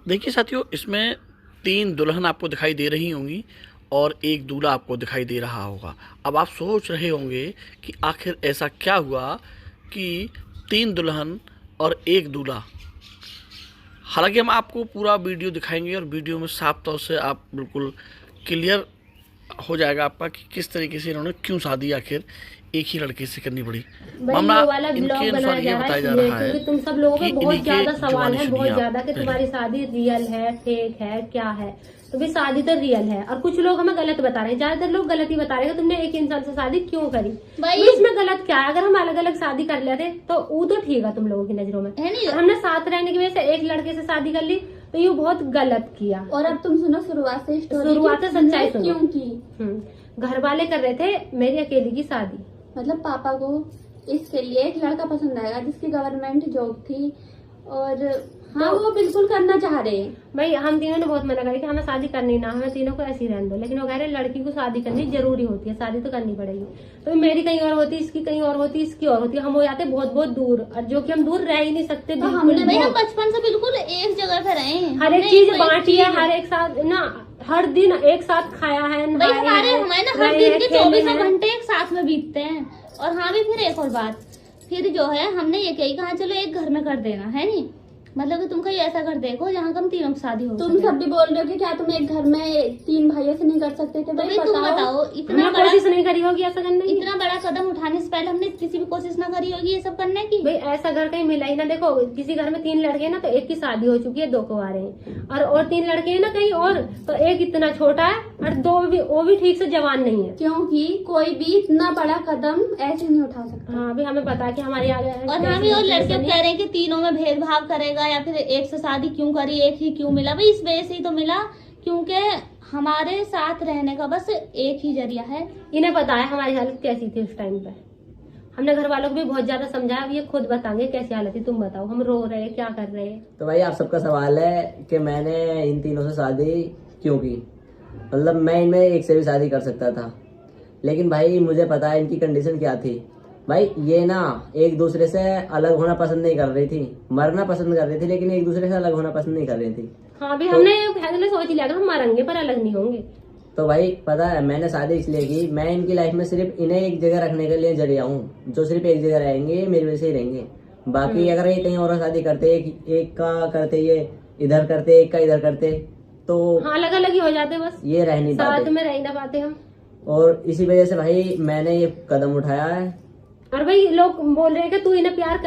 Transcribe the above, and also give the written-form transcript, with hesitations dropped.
देखिए साथियों, इसमें 3 दुल्हन आपको दिखाई दे रही होंगी और एक दूल्हा आपको दिखाई दे रहा होगा। अब आप सोच रहे होंगे कि आखिर ऐसा क्या हुआ कि 3 दुल्हन और एक दूल्हा। हालांकि हम आपको पूरा वीडियो दिखाएंगे और वीडियो में साफ तौर से आप बिल्कुल क्लियर हो जाएगा आपका कि किस तरीके से इन्होंने क्यों शादी आखिर एक ही लड़के से करनी पड़ी। मामला इनके अनुसार ये बताया जा रहा है क्योंकि तुम सब लोगों कि को बहुत ज्यादा सवाल है, बहुत ज्यादा कि पहले। तुम्हारी शादी रियल है, फेक है, क्या है। तो भाई शादी तो रियल है और कुछ लोग हमें गलत बता रहे हैं। ज्यादातर लोग गलत ही बता रहे हैं कि तुमने एक इंसान से शादी क्यों करी। भाई इसमें गलत क्या है? अगर हम अलग अलग शादी कर लेते तो वो तो ठीक है तुम लोगों की नजरों में, है नहीं। हमने साथ रहने की वजह से एक लड़के से शादी कर ली तो ये बहुत गलत किया। और अब तुम सुनो शुरुआत से सच्चाई सुनो। क्यों की? घर वाले कर रहे थे मेरी अकेली की शादी। मतलब पापा को इसके लिए एक लड़का पसंद आएगा जिसकी गवर्नमेंट जॉब थी और हाँ वो बिल्कुल करना चाह रहे हैं। भाई हम तीनों ने बहुत मना करी कि हमें शादी करनी ना, हमें तीनों को ऐसी रहने दो, लेकिन वो कह रहे लड़की को शादी करनी जरूरी होती है, शादी तो करनी पड़ेगी। तो मेरी कहीं और होती, इसकी कहीं और होती, इसकी और होती, हम हो जाते बहुत बहुत दूर, और जो कि हम दूर रह ही नहीं सकते। तो हमने भाई हम बचपन से बिल्कुल एक जगह पे रहे हैं, हर एक चीज बांटी है, हर एक साथ ना, हर दिन एक साथ खाया है, हमारे ना हर दिन के 24 घंटे एक साथ में बीतते हैं। और हाँ भी फिर एक और बात, फिर जो है हमने ये कहा चलो एक घर में कर देना, है नहीं। मतलब कि तुम कहीं ऐसा कर देखो जहाँ हम तीनों की शादी हो। तुम सब भी बोल रहे हो कि क्या तुम एक घर में 3 भाइयों से नहीं कर सकते थे? भाई तुम बताओ, इतना कोशिश नहीं करी होगी ऐसा करने की? इतना बड़ा कदम उठाने से पहले हमने किसी भी कोशिश ना करी होगी ये सब करने की? भाई ऐसा घर कहीं मिला ही ना। देखो किसी घर में 3 लड़के हैं ना तो एक की शादी हो चुकी है, 2 कुंवारे हैं, और 3 लड़के हैं ना कहीं और, तो एक इतना छोटा है और 2 भी, वो भी ठीक से जवान नहीं है। क्योंकि कोई भी इतना बड़ा कदम ऐसे नहीं उठा सकता। हाँ भी हमें पता है कि हमारे आगे और हाँ भी और लड़के कह रहे हैं कि तीनों में भेदभाव करेगा या फिर एक से शादी क्यों करी, एक ही क्यों मिला। भाई इस वजह से ही तो मिला क्योंकि हमारे साथ रहने का बस एक ही जरिया है। इन्हें पता है हमारी हालत कैसी थी उस टाइम पे। हमने घर वालों को भी बहुत ज्यादा समझाया, अब ये खुद बताएंगे कैसी हालत थी। तुम बताओ, हम रो रहे हैं, क्या कर रहे हैं? तो भाई आप सबका सवाल है कि मैंने इन तीनों से शादी क्यों की। मतलब मैं इनमें एक से भी शादी कर सकता था, लेकिन भाई मुझे पता है इनकी कंडीशन क्या थी। भाई ये ना एक दूसरे से अलग होना पसंद नहीं कर रही थी, मरना पसंद कर रही थी, लेकिन एक दूसरे से अलग होना पसंद नहीं कर रही थी। हाँ भी हमने सोच लिया हम मरेंगे पर अलग नहीं होंगे। तो भाई पता है मैंने शादी इसलिए की, मैं इनकी लाइफ में सिर्फ इन्हें एक जगह रखने के लिए जरिया हूँ। जो सिर्फ एक जगह रहेंगे मेरी वजह से ही रहेंगे। बाकी अगर ये कहीं और शादी करते, एक का करते, ये इधर करते, एक का इधर करते, तो हाँ अलग अलग ही हो जाते, बस ये रह नहीं पाते, साथ में रह ना पाते हम। और इसी वजह से भाई मैंने ये कदम उठाया है। और भाई लोग बोल रहे हैं कि तू इन्हें प्यार कर